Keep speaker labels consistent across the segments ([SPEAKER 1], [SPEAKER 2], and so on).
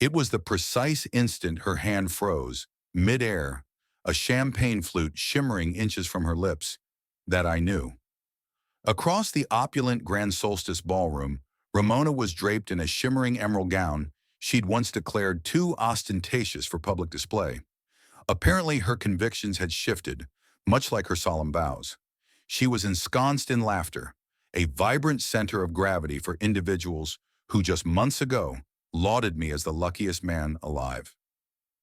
[SPEAKER 1] It was the precise instant her hand froze, mid-air, a champagne flute shimmering inches from her lips, that I knew. Across the opulent Grand Solstice ballroom, Ramona was draped in a shimmering emerald gown she'd once declared too ostentatious for public display. Apparently, her convictions had shifted, much like her solemn vows. She was ensconced in laughter, a vibrant center of gravity for individuals who just months ago lauded me as the luckiest man alive.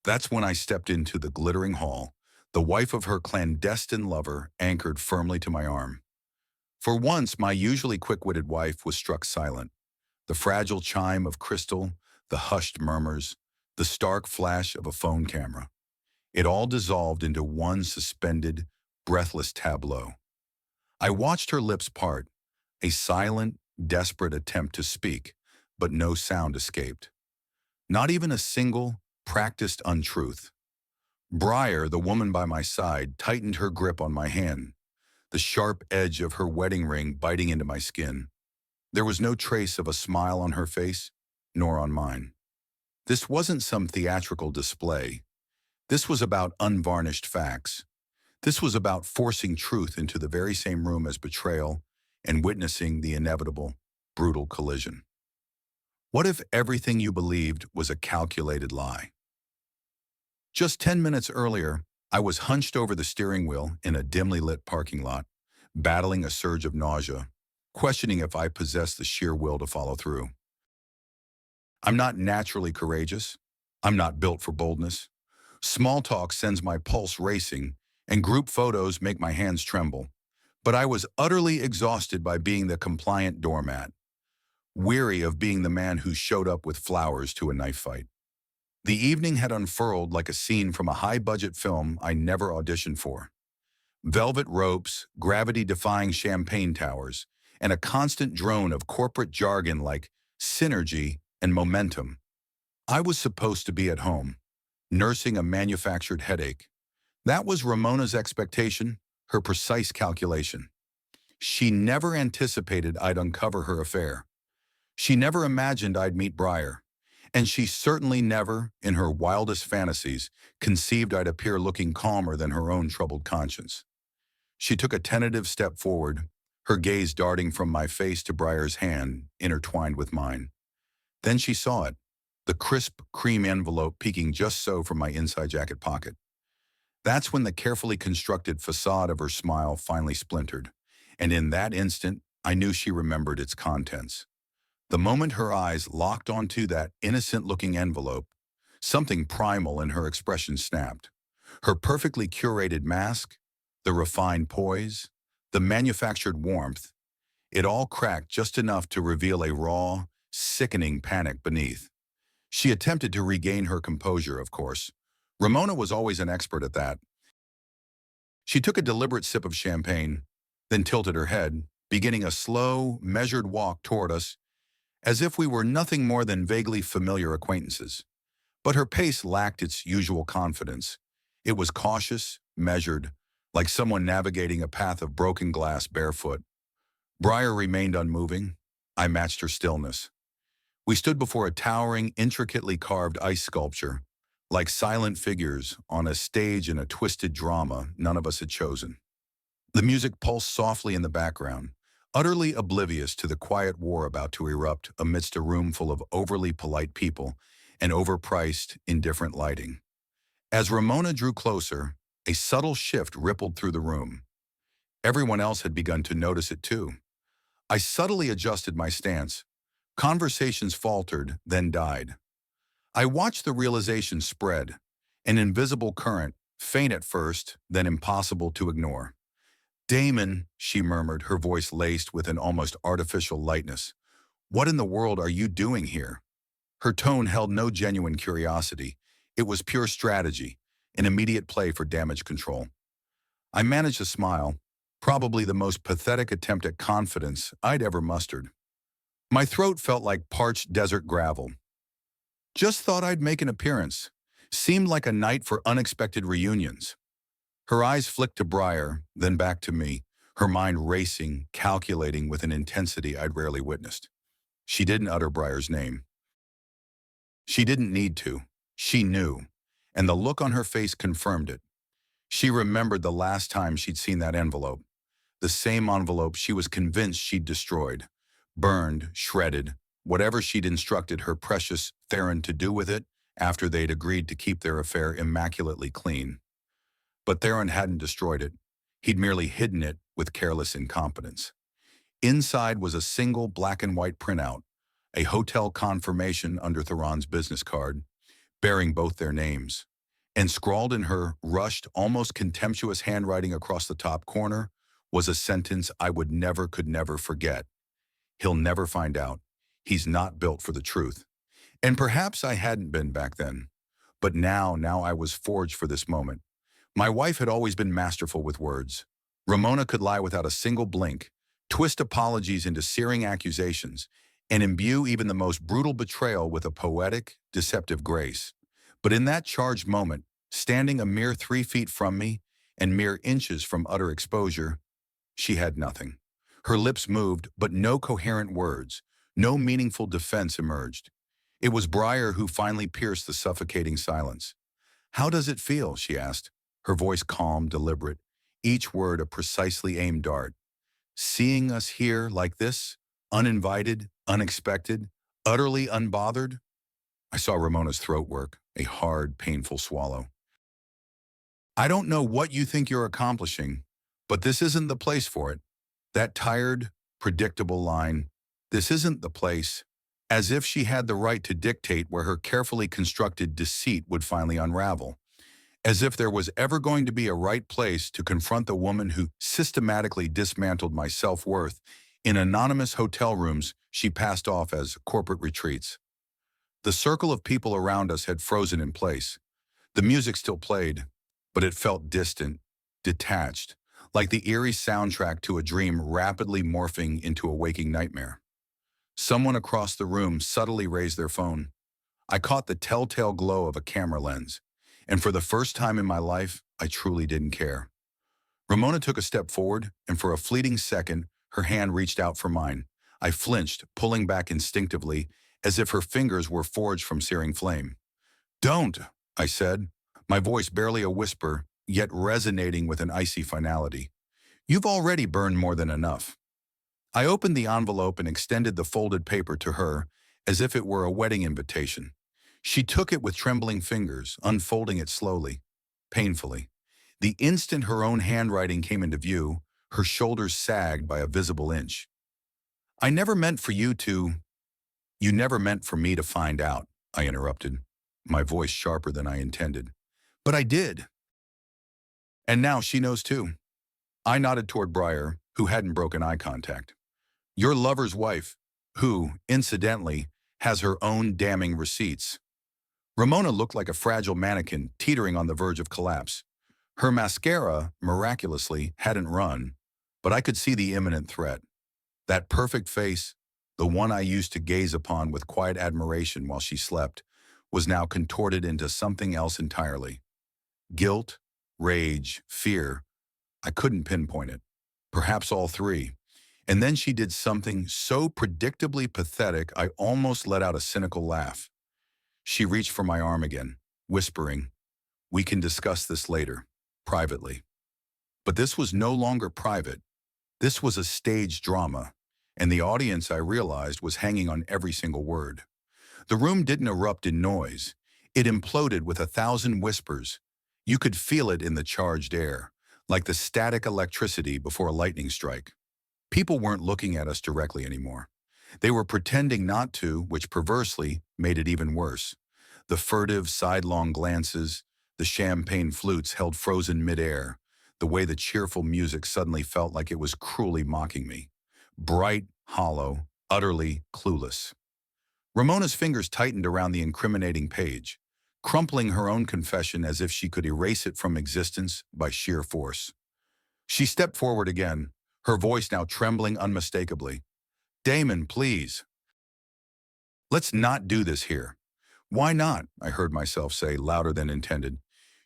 [SPEAKER 1] That's when I stepped into the glittering hall, the wife of her clandestine lover anchored firmly to my arm. For once, my usually quick-witted wife was struck silent. The fragile chime of crystal, the hushed murmurs, the stark flash of a phone camera. It all dissolved into one suspended, breathless tableau. I watched her lips part, a silent, desperate attempt to speak, but no sound escaped. Not even a single, practiced untruth. Briar, the woman by my side, tightened her grip on my hand, the sharp edge of her wedding ring biting into my skin. There was no trace of a smile on her face, nor on mine. This wasn't some theatrical display. This was about unvarnished facts. This was about forcing truth into the very same room as betrayal and witnessing the inevitable, brutal collision. What if everything you believed was a calculated lie? Just 10 minutes earlier, I was hunched over the steering wheel in a dimly lit parking lot, battling a surge of nausea, questioning if I possessed the sheer will to follow through. I'm not naturally courageous. I'm not built for boldness. Small talk sends my pulse racing, and group photos make my hands tremble. But I was utterly exhausted by being the compliant doormat, weary of being the man who showed up with flowers to a knife fight. The evening had unfurled like a scene from a high-budget film I never auditioned for. Velvet ropes, gravity-defying champagne towers, and a constant drone of corporate jargon like synergy and momentum. I was supposed to be at home, nursing a manufactured headache. That was Ramona's expectation, her precise calculation. She never anticipated I'd uncover her affair. She never imagined I'd meet Briar. And she certainly never, in her wildest fantasies, conceived I'd appear looking calmer than her own troubled conscience. She took a tentative step forward, her gaze darting from my face to Briar's hand, intertwined with mine. Then she saw it, the crisp cream envelope peeking just so from my inside jacket pocket. That's when the carefully constructed facade of her smile finally splintered, and in that instant, I knew she remembered its contents. The moment her eyes locked onto that innocent-looking envelope, something primal in her expression snapped. Her perfectly curated mask, the refined poise, the manufactured warmth, it all cracked just enough to reveal a raw, sickening panic beneath. She attempted to regain her composure, of course. Ramona was always an expert at that. She took a deliberate sip of champagne, then tilted her head, beginning a slow, measured walk toward us, as if we were nothing more than vaguely familiar acquaintances. But her pace lacked its usual confidence. It was cautious, measured, like someone navigating a path of broken glass barefoot. Briar remained unmoving. I matched her stillness. We stood before a towering, intricately carved ice sculpture, like silent figures on a stage in a twisted drama none of us had chosen. The music pulsed softly in the background, utterly oblivious to the quiet war about to erupt amidst a room full of overly polite people and overpriced, indifferent lighting. As Ramona drew closer, a subtle shift rippled through the room. Everyone else had begun to notice it too. I subtly adjusted my stance. Conversations faltered, then died. I watched the realization spread, an invisible current, faint at first, then impossible to ignore. "Damon," she murmured, her voice laced with an almost artificial lightness. "What in the world are you doing here?" Her tone held no genuine curiosity. It was pure strategy, an immediate play for damage control. I managed a smile, probably the most pathetic attempt at confidence I'd ever mustered. My throat felt like parched desert gravel. "Just thought I'd make an appearance. Seemed like a night for unexpected reunions." Her eyes flicked to Briar, then back to me, her mind racing, calculating with an intensity I'd rarely witnessed. She didn't utter Briar's name. She didn't need to. She knew. And the look on her face confirmed it. She remembered the last time she'd seen that envelope. The same envelope she was convinced she'd destroyed. Burned, shredded, whatever she'd instructed her precious Theron to do with it after they'd agreed to keep their affair immaculately clean. But Theron hadn't destroyed it. He'd merely hidden it with careless incompetence. Inside was a single black and white printout, a hotel confirmation under Theron's business card, bearing both their names. And scrawled in her rushed, almost contemptuous handwriting across the top corner was a sentence I could never forget. He'll never find out. He's not built for the truth. And perhaps I hadn't been back then. But now I was forged for this moment. My wife had always been masterful with words. Ramona could lie without a single blink, twist apologies into searing accusations, and imbue even the most brutal betrayal with a poetic, deceptive grace. But in that charged moment, standing a mere 3 feet from me and mere inches from utter exposure, she had nothing. Her lips moved, but no coherent words, no meaningful defense emerged. It was Briar who finally pierced the suffocating silence. "How does it feel?" she asked, her voice calm, deliberate, each word a precisely aimed dart. "Seeing us here like this, uninvited, unexpected, utterly unbothered?" I saw Ramona's throat work, a hard, painful swallow. "I don't know what you think you're accomplishing, but this isn't the place for it." That tired, predictable line, "This isn't the place," as if she had the right to dictate where her carefully constructed deceit would finally unravel. As if there was ever going to be a right place to confront the woman who systematically dismantled my self-worth in anonymous hotel rooms she passed off as corporate retreats. The circle of people around us had frozen in place. The music still played, but it felt distant, detached, like the eerie soundtrack to a dream rapidly morphing into a waking nightmare. Someone across the room subtly raised their phone. I caught the telltale glow of a camera lens, and for the first time in my life, I truly didn't care. Ramona took a step forward, and for a fleeting second, her hand reached out for mine. I flinched, pulling back instinctively, as if her fingers were forged from searing flame. "Don't," I said, my voice barely a whisper, yet resonating with an icy finality. "You've already burned more than enough." I opened the envelope and extended the folded paper to her as if it were a wedding invitation. She took it with trembling fingers, unfolding it slowly, painfully. The instant her own handwriting came into view, her shoulders sagged by a visible inch. "I never meant for you to—" "You never meant for me to find out," I interrupted, my voice sharper than I intended. "But I did. And now she knows too." I nodded toward Briar, who hadn't broken eye contact. "Your lover's wife, who, incidentally, has her own damning receipts." Ramona looked like a fragile mannequin teetering on the verge of collapse. Her mascara, miraculously, hadn't run, but I could see the imminent threat. That perfect face, the one I used to gaze upon with quiet admiration while she slept, was now contorted into something else entirely. Guilt, rage, fear. I couldn't pinpoint it. Perhaps all three. And then she did something so predictably pathetic I almost let out a cynical laugh. She reached for my arm again, whispering, "We can discuss this later, privately." But this was no longer private. This was a stage drama, and the audience, I realized, was hanging on every single word. The room didn't erupt in noise. It imploded with 1,000 whispers. You could feel it in the charged air, like the static electricity before a lightning strike. People weren't looking at us directly anymore. They were pretending not to, which perversely made it even worse. The furtive, sidelong glances, the champagne flutes held frozen midair, the way the cheerful music suddenly felt like it was cruelly mocking me. Bright, hollow, utterly clueless. Ramona's fingers tightened around the incriminating page, crumpling her own confession as if she could erase it from existence by sheer force. She stepped forward again, her voice now trembling unmistakably. "Damon, please. Let's not do this here." "Why not?" I heard myself say, louder than intended.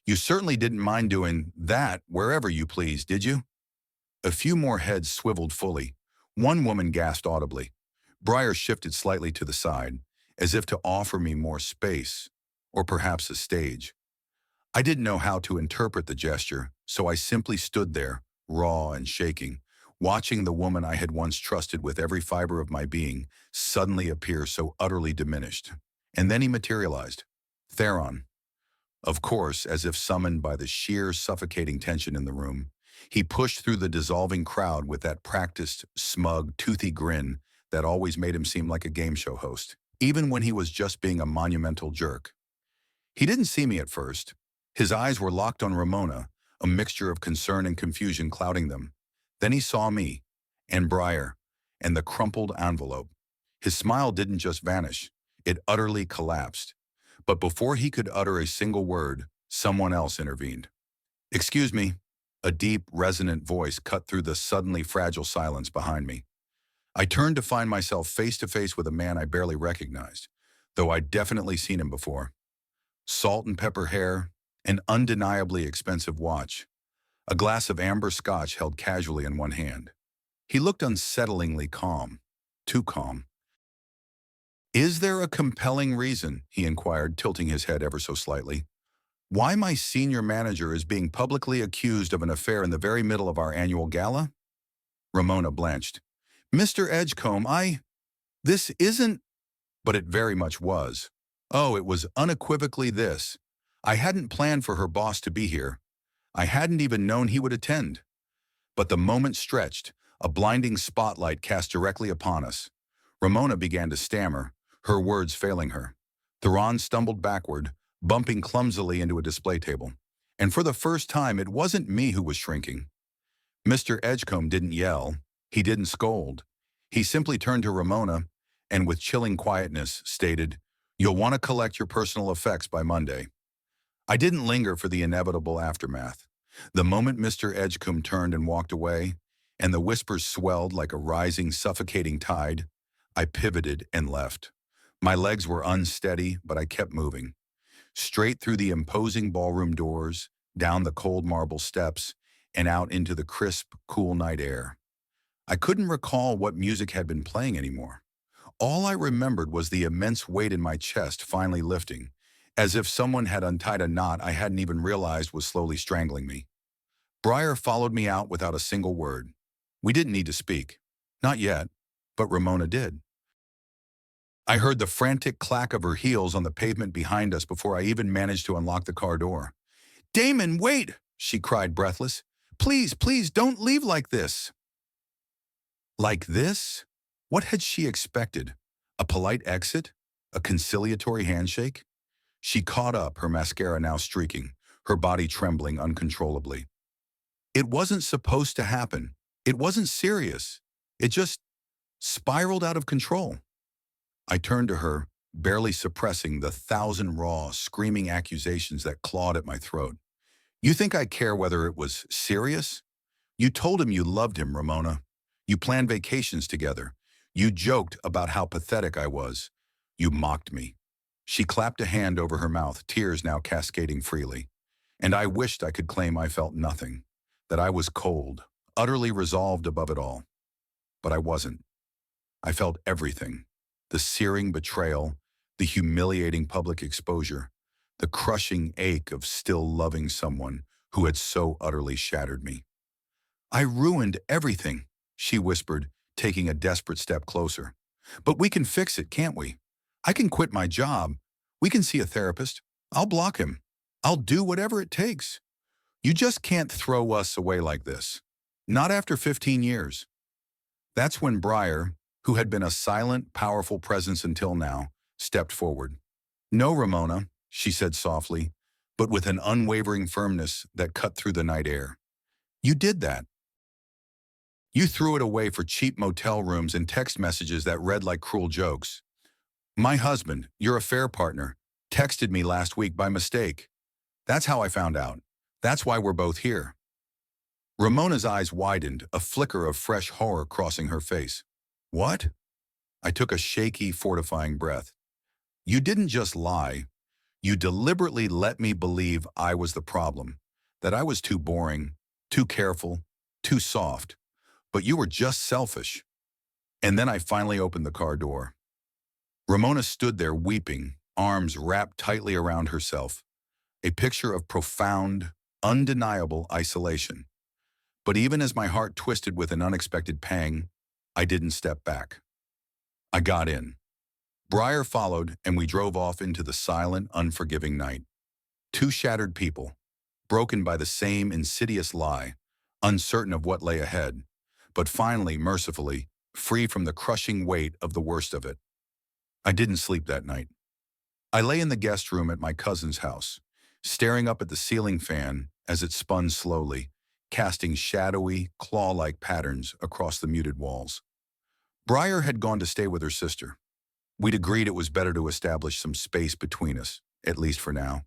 [SPEAKER 1] "You certainly didn't mind doing that wherever you please, did you?" A few more heads swiveled fully. One woman gasped audibly. Briar shifted slightly to the side, as if to offer me more space, or perhaps a stage. I didn't know how to interpret the gesture, so I simply stood there, raw and shaking, watching the woman I had once trusted with every fiber of my being suddenly appear so utterly diminished. And then he materialized. Theron. Of course, as if summoned by the sheer suffocating tension in the room, he pushed through the dissolving crowd with that practiced, smug, toothy grin that always made him seem like a game show host, even when he was just being a monumental jerk. He didn't see me at first. His eyes were locked on Ramona, a mixture of concern and confusion clouding them. Then he saw me, and Briar, and the crumpled envelope. His smile didn't just vanish, it utterly collapsed. But before he could utter a single word, someone else intervened. "Excuse me." A deep, resonant voice cut through the suddenly fragile silence behind me. I turned to find myself face to face with a man I barely recognized, though I'd definitely seen him before. Salt and pepper hair, an undeniably expensive watch, a glass of amber scotch held casually in one hand. He looked unsettlingly calm, too calm. "Is there a compelling reason," he inquired, tilting his head ever so slightly, "why my senior manager is being publicly accused of an affair in the very middle of our annual gala?" Ramona blanched. "Mr. Edgecombe, this isn't—" But it very much was. Oh, it was unequivocally this. I hadn't planned for her boss to be here. I hadn't even known he would attend. But the moment stretched, a blinding spotlight cast directly upon us. Ramona began to stammer, her words failing her. Theron stumbled backward, bumping clumsily into a display table. And for the first time, it wasn't me who was shrinking. Mr. Edgecombe didn't yell. He didn't scold. He simply turned to Ramona and with chilling quietness stated, "You'll want to collect your personal effects by Monday." I didn't linger for the inevitable aftermath. The moment Mr. Edgecombe turned and walked away, and the whispers swelled like a rising, suffocating tide, I pivoted and left. My legs were unsteady, but I kept moving. Straight through the imposing ballroom doors, down the cold marble steps, and out into the crisp, cool night air. I couldn't recall what music had been playing anymore. All I remembered was the immense weight in my chest finally lifting, as if someone had untied a knot I hadn't even realized was slowly strangling me. Briar followed me out without a single word. We didn't need to speak. Not yet, but Ramona did. I heard the frantic clack of her heels on the pavement behind us before I even managed to unlock the car door. "Damon, wait!" she cried, breathless. "Please, please, don't leave like this." Like this? What had she expected? A polite exit? A conciliatory handshake? She caught up, her mascara now streaking, her body trembling uncontrollably. It wasn't supposed to happen. It wasn't serious. It just spiraled out of control. I turned to her, barely suppressing the thousand raw, screaming accusations that clawed at my throat. "You think I care whether it was serious? You told him you loved him, Ramona. You planned vacations together. You joked about how pathetic I was. You mocked me." She clapped a hand over her mouth, tears now cascading freely. And I wished I could claim I felt nothing, that I was cold, utterly resolved above it all. But I wasn't. I felt everything. The searing betrayal, the humiliating public exposure, the crushing ache of still loving someone who had so utterly shattered me. "I ruined everything," she whispered, taking a desperate step closer. "But we can fix it, can't we? I can quit my job. We can see a therapist. I'll block him. I'll do whatever it takes. You just can't throw us away like this. Not after 15 years. That's when Briar, who had been a silent, powerful presence until now, stepped forward. "No, Ramona," she said softly, but with an unwavering firmness that cut through the night air. "You did that. You threw it away for cheap motel rooms and text messages that read like cruel jokes. My husband, your affair partner, texted me last week by mistake. That's how I found out. That's why we're both here." Ramona's eyes widened, a flicker of fresh horror crossing her face. "What?" I took a shaky, fortifying breath. "You didn't just lie. You deliberately let me believe I was the problem, that I was too boring, too careful, too soft. But you were just selfish." And then I finally opened the car door. Ramona stood there weeping, arms wrapped tightly around herself, a picture of profound, undeniable isolation. But even as my heart twisted with an unexpected pang, I didn't step back. I got in. Briar followed, and we drove off into the silent, unforgiving night. Two shattered people, broken by the same insidious lie, uncertain of what lay ahead, but finally, mercifully, free from the crushing weight of the worst of it. I didn't sleep that night. I lay in the guest room at my cousin's house, staring up at the ceiling fan as it spun slowly, casting shadowy, claw-like patterns across the muted walls. Briar had gone to stay with her sister. We'd agreed it was better to establish some space between us, at least for now.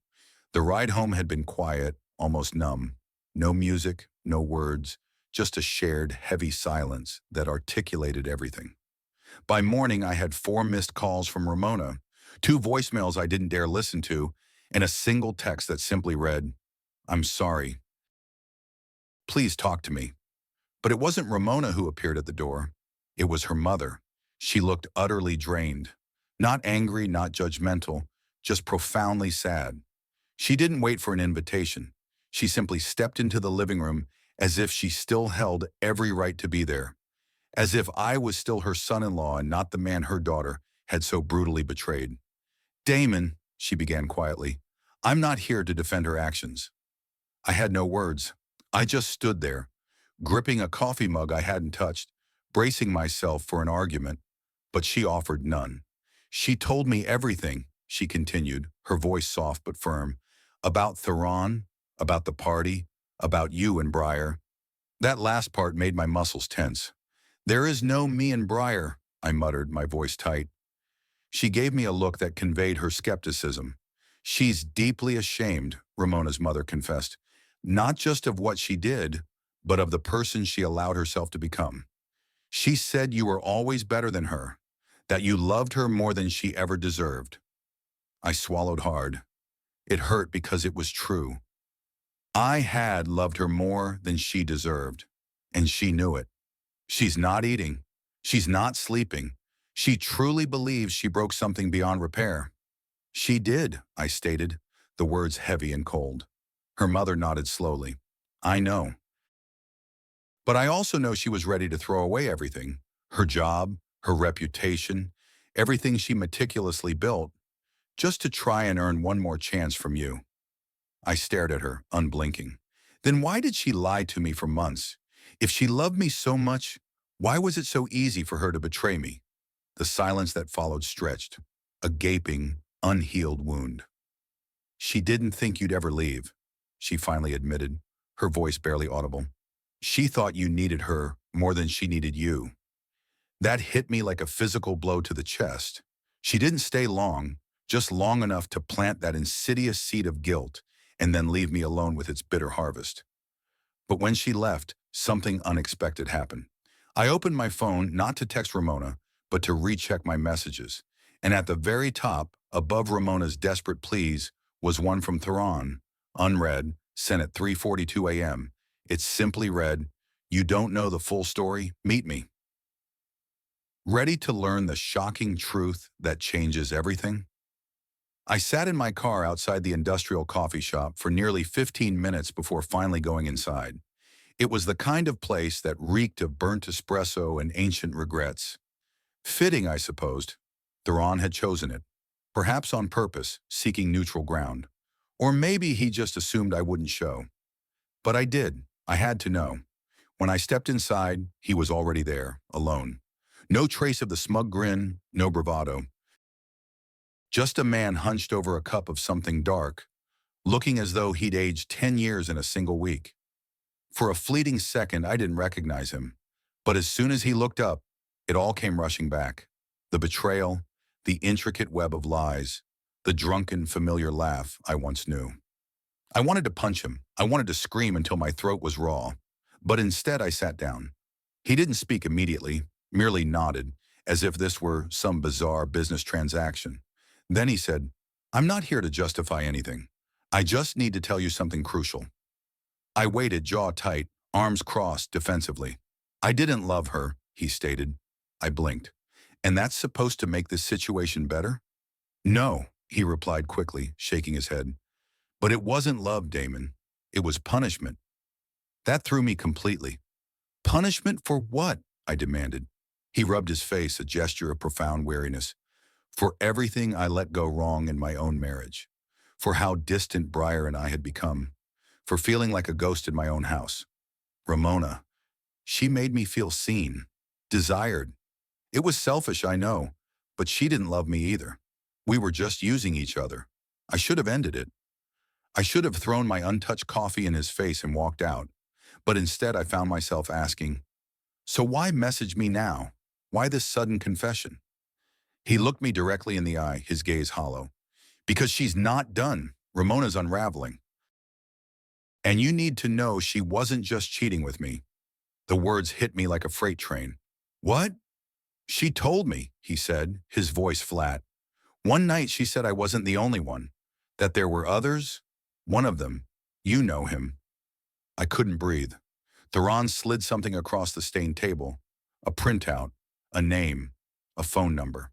[SPEAKER 1] The ride home had been quiet, almost numb. No music, no words, just a shared, heavy silence that articulated everything. By morning, I had 4 missed calls from Ramona, 2 voicemails I didn't dare listen to, and a single text that simply read, "I'm sorry. Please talk to me." But it wasn't Ramona who appeared at the door. It was her mother. She looked utterly drained. Not angry, not judgmental, just profoundly sad. She didn't wait for an invitation. She simply stepped into the living room as if she still held every right to be there, as if I was still her son-in-law and not the man her daughter had so brutally betrayed. "Damon," she began quietly, "I'm not here to defend her actions." I had no words. I just stood there, gripping a coffee mug I hadn't touched, bracing myself for an argument, but she offered none. "She told me everything," she continued, her voice soft but firm, "about Theron, about the party, about you and Briar." That last part made my muscles tense. "There is no me and Briar," I muttered, my voice tight. She gave me a look that conveyed her skepticism. "She's deeply ashamed," Ramona's mother confessed, "not just of what she did, but of the person she allowed herself to become. She said you were always better than her, that you loved her more than she ever deserved." I swallowed hard. It hurt because it was true. I had loved her more than she deserved, and she knew it. She's not eating. She's not sleeping. She truly believes she broke something beyond repair. "She did," I stated, the words heavy and cold. Her mother nodded slowly. "I know. But I also know she was ready to throw away everything, her job, her reputation, everything she meticulously built, just to try and earn one more chance from you." I stared at her, unblinking. Then why did she lie to me for months? If she loved me so much, why was it so easy for her to betray me? The silence that followed stretched, a gaping, unhealed wound. "She didn't think you'd ever leave," she finally admitted, her voice barely audible. "She thought you needed her more than she needed you." That hit me like a physical blow to the chest. She didn't stay long, just long enough to plant that insidious seed of guilt and then leave me alone with its bitter harvest. But when she left, something unexpected happened. I opened my phone not to text Ramona, but to recheck my messages. And at the very top, above Ramona's desperate pleas, was one from Theron, unread, sent at 3:42 a.m. It simply read, "You don't know the full story? Meet me." Ready to learn the shocking truth that changes everything? I sat in my car outside the industrial coffee shop for nearly 15 minutes before finally going inside. It was the kind of place that reeked of burnt espresso and ancient regrets. Fitting, I supposed. Theron had chosen it, perhaps on purpose, seeking neutral ground. Or maybe he just assumed I wouldn't show. But I did. I had to know. When I stepped inside, he was already there, alone. No trace of the smug grin, no bravado. Just a man hunched over a cup of something dark, looking as though he'd aged 10 years in a single week. For a fleeting second, I didn't recognize him. But as soon as he looked up, it all came rushing back. The betrayal, the intricate web of lies, the drunken, familiar laugh I once knew. I wanted to punch him. I wanted to scream until my throat was raw. But instead, I sat down. He didn't speak immediately, merely nodded, as if this were some bizarre business transaction. Then he said, "I'm not here to justify anything. I just need to tell you something crucial." I waited, jaw tight, arms crossed defensively. "I didn't love her," he stated. I blinked. And that's supposed to make this situation better? No, he replied quickly, shaking his head. But it wasn't love, Damon. It was punishment. That threw me completely. Punishment for what? I demanded. He rubbed his face, a gesture of profound weariness. For everything I let go wrong in my own marriage. For how distant Briar and I had become. For feeling like a ghost in my own house. Ramona, she made me feel seen, desired. It was selfish, I know, but she didn't love me either. We were just using each other. I should have ended it. I should have thrown my untouched coffee in his face and walked out. But instead I found myself asking, so why message me now? Why this sudden confession? He looked me directly in the eye, his gaze hollow. Because she's not done. Ramona's unraveling. And you need to know she wasn't just cheating with me. The words hit me like a freight train. What? She told me, he said, his voice flat. One night she said I wasn't the only one. That there were others. One of them. You know him. I couldn't breathe. Theron slid something across the stained table. A printout. A name. A phone number.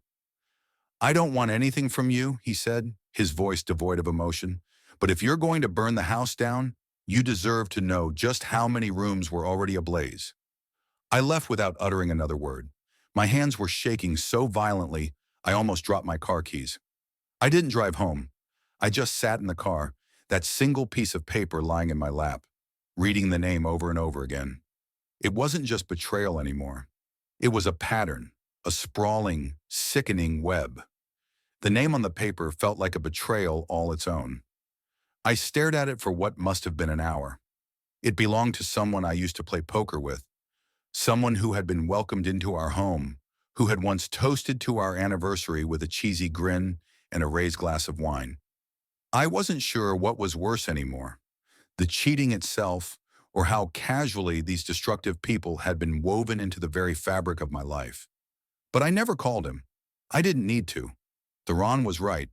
[SPEAKER 1] I don't want anything from you, he said, his voice devoid of emotion. But if you're going to burn the house down, you deserve to know just how many rooms were already ablaze. I left without uttering another word. My hands were shaking so violently, I almost dropped my car keys. I didn't drive home. I just sat in the car, that single piece of paper lying in my lap, reading the name over and over again. It wasn't just betrayal anymore. It was a pattern, a sprawling, sickening web. The name on the paper felt like a betrayal all its own. I stared at it for what must have been an hour. It belonged to someone I used to play poker with, someone who had been welcomed into our home, who had once toasted to our anniversary with a cheesy grin and a raised glass of wine. I wasn't sure what was worse anymore, the cheating itself or how casually these destructive people had been woven into the very fabric of my life. But I never called him. I didn't need to. Theron was right.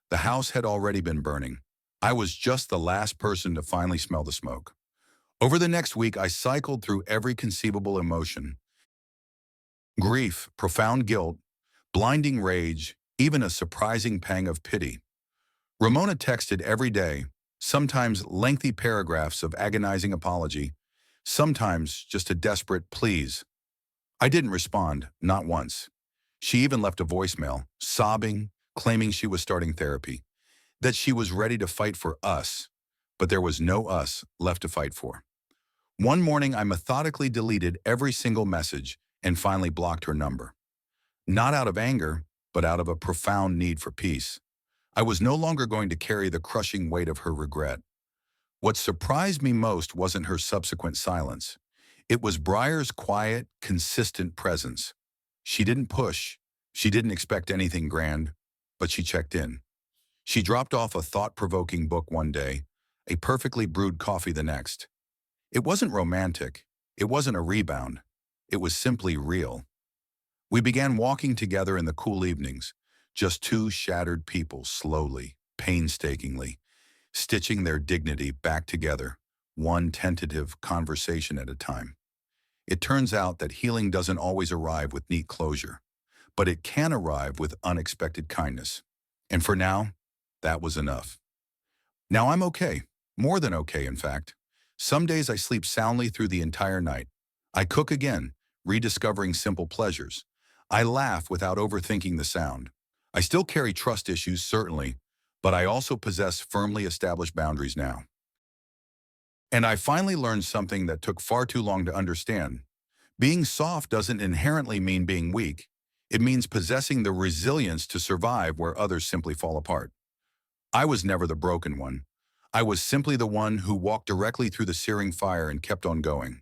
[SPEAKER 1] The house had already been burning. I was just the last person to finally smell the smoke. Over the next week, I cycled through every conceivable emotion. Grief, profound guilt, blinding rage, even a surprising pang of pity. Ramona texted every day, sometimes lengthy paragraphs of agonizing apology, sometimes just a desperate please. I didn't respond, not once. She even left a voicemail, sobbing, claiming she was starting therapy, that she was ready to fight for us, but there was no us left to fight for. One morning, I methodically deleted every single message and finally blocked her number. Not out of anger, but out of a profound need for peace. I was no longer going to carry the crushing weight of her regret. What surprised me most wasn't her subsequent silence. It was Briar's quiet, consistent presence. She didn't push. She didn't expect anything grand, but she checked in. She dropped off a thought-provoking book one day, a perfectly brewed coffee the next. It wasn't romantic. It wasn't a rebound. It was simply real. We began walking together in the cool evenings, just two shattered people slowly, painstakingly, stitching their dignity back together, one tentative conversation at a time. It turns out that healing doesn't always arrive with neat closure, but it can arrive with unexpected kindness. And for now, that was enough. Now I'm okay, more than okay, in fact. Some days I sleep soundly through the entire night. I cook again, rediscovering simple pleasures. I laugh without overthinking the sound. I still carry trust issues, certainly, but I also possess firmly established boundaries now. And I finally learned something that took far too long to understand. Being soft doesn't inherently mean being weak. It means possessing the resilience to survive where others simply fall apart. I was never the broken one. I was simply the one who walked directly through the searing fire and kept on going.